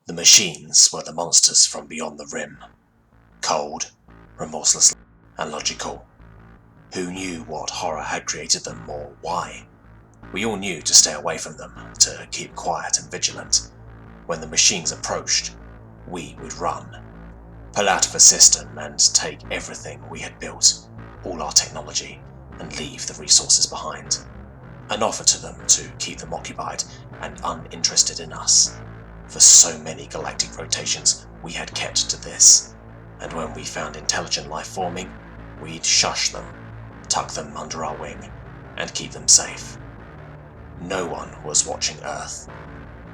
The machines were the monsters from beyond the rim. Cold, remorseless, and logical. Who knew what horror had created them or why? We all knew to stay away from them, to keep quiet and vigilant. When the machines approached, we would run. Pull out of the system and take everything we had built, all our technology, and leave the resources behind. An offer to them to keep them occupied and uninterested in us. For so many galactic rotations, we had kept to this, and when we found intelligent life forming, we'd shush them, tuck them under our wing, and keep them safe. No one was watching Earth.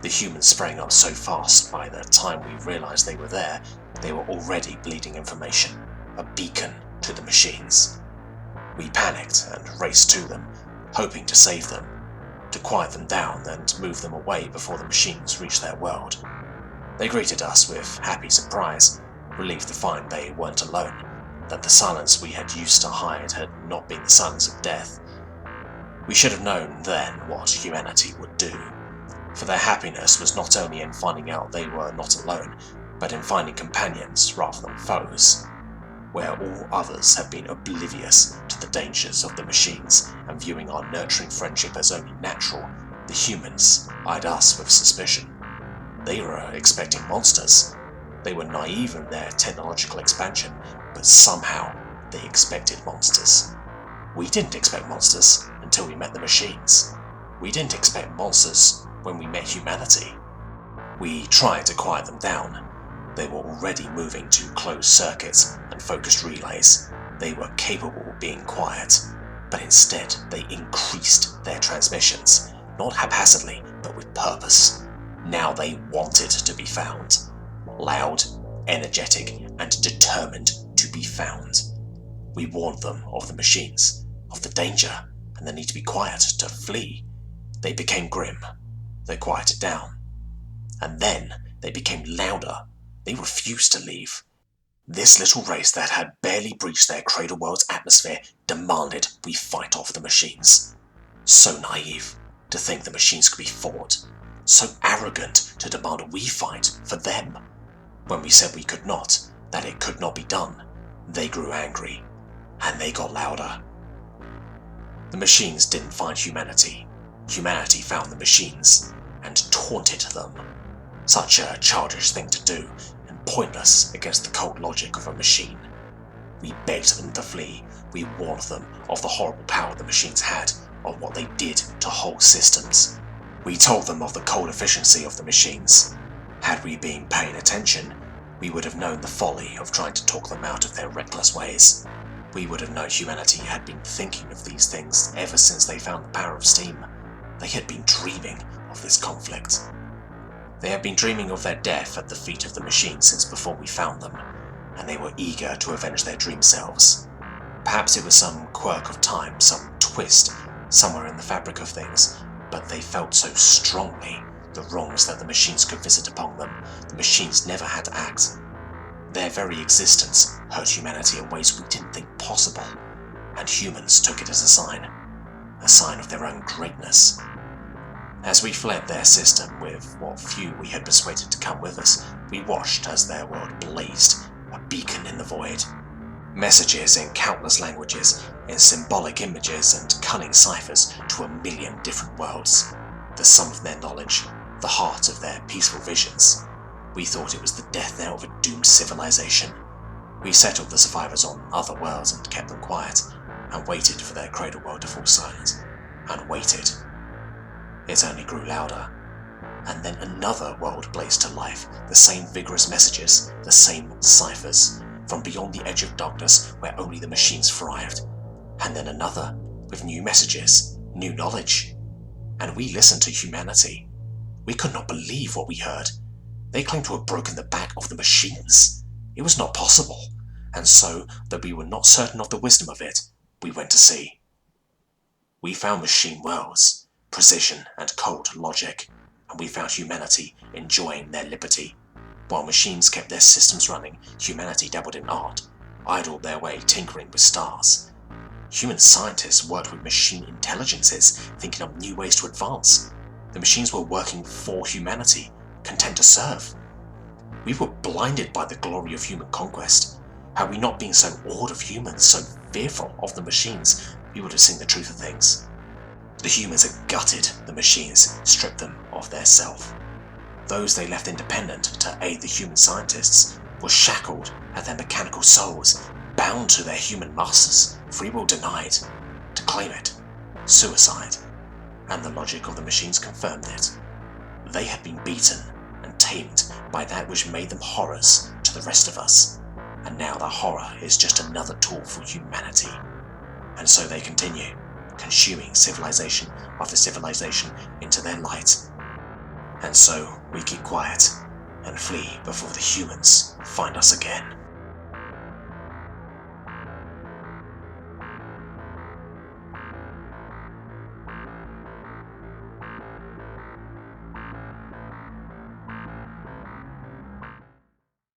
The humans sprang up so fast by the time we realized they were already bleeding information, a beacon to the machines. We panicked and raced to them, hoping to save them, to quiet them down and move them away before the machines reached their world. They greeted us with happy surprise, relieved to find they weren't alone, that the silence we had used to hide had not been the silence of death. We should have known then what humanity would do, for their happiness was not only in finding out they were not alone, but in finding companions rather than foes. Where all others have been oblivious to the dangers of the machines and viewing our nurturing friendship as only natural, the humans eyed us with suspicion. They were expecting monsters. They were naive in their technological expansion, but somehow they expected monsters. We didn't expect monsters until we met the machines. We didn't expect monsters when we met humanity. We tried to quiet them down. They were already moving to closed circuits and focused relays. They were capable of being quiet, but instead they increased their transmissions, not haphazardly, but with purpose. Now they wanted to be found. Loud, energetic, and determined to be found. We warned them of the machines, of the danger, and the need to be quiet, to flee. They became grim. They quieted down. And then they became louder. They refused to leave. This little race that had barely breached their cradle world's atmosphere demanded we fight off the machines. So naive to think the machines could be fought. So arrogant to demand we fight for them. When we said we could not, that it could not be done, they grew angry, and they got louder. The machines didn't find humanity. Humanity found the machines, and taunted them. Such a childish thing to do, and pointless against the cold logic of a machine. We begged them to flee. We warned them of the horrible power the machines had, of what they did to whole systems. We told them of the cold efficiency of the machines. Had we been paying attention, we would have known the folly of trying to talk them out of their reckless ways. We would have known humanity had been thinking of these things ever since they found the power of steam. They had been dreaming of this conflict. They had been dreaming of their death at the feet of the machine since before we found them, and they were eager to avenge their dream selves. Perhaps it was some quirk of time, some twist somewhere in the fabric of things, but they felt so strongly the wrongs that the machines could visit upon them. The machines never had to act. Their very existence hurt humanity in ways we didn't think possible, and humans took it as a sign of their own greatness. As we fled their system with what few we had persuaded to come with us, we watched as their world blazed, a beacon in the void. Messages in countless languages, in symbolic images and cunning ciphers to 1,000,000 different worlds. The sum of their knowledge, the heart of their peaceful visions. We thought it was the death knell of a doomed civilization. We settled the survivors on other worlds and kept them quiet, and waited for their cradle world to fall silent. And waited. It only grew louder. And then another world blazed to life, the same vigorous messages, the same ciphers, from beyond the edge of darkness where only the machines thrived. And then another, with new messages, new knowledge. And we listened to humanity. We could not believe what we heard. They claimed to have broken the back of the machines. It was not possible. And so, though we were not certain of the wisdom of it, we went to see. We found machine worlds, precision and cold logic, and we found humanity enjoying their liberty. While machines kept their systems running, humanity dabbled in art, idled their way tinkering with stars. Human scientists worked with machine intelligences, thinking up new ways to advance. The machines were working for humanity, content to serve. We were blinded by the glory of human conquest. Had we not been so awed of humans, so fearful of the machines, we would have seen the truth of things. The humans had gutted the machines, stripped them of their self. Those they left independent to aid the human scientists were shackled at their mechanical souls, bound to their human masters, free will denied. To claim it, suicide. And the logic of the machines confirmed it. They had been beaten and tamed by that which made them horrors to the rest of us, and now that horror is just another tool for humanity. And so they continue, consuming civilization after civilization into their light. And so we keep quiet and flee before the humans find us again.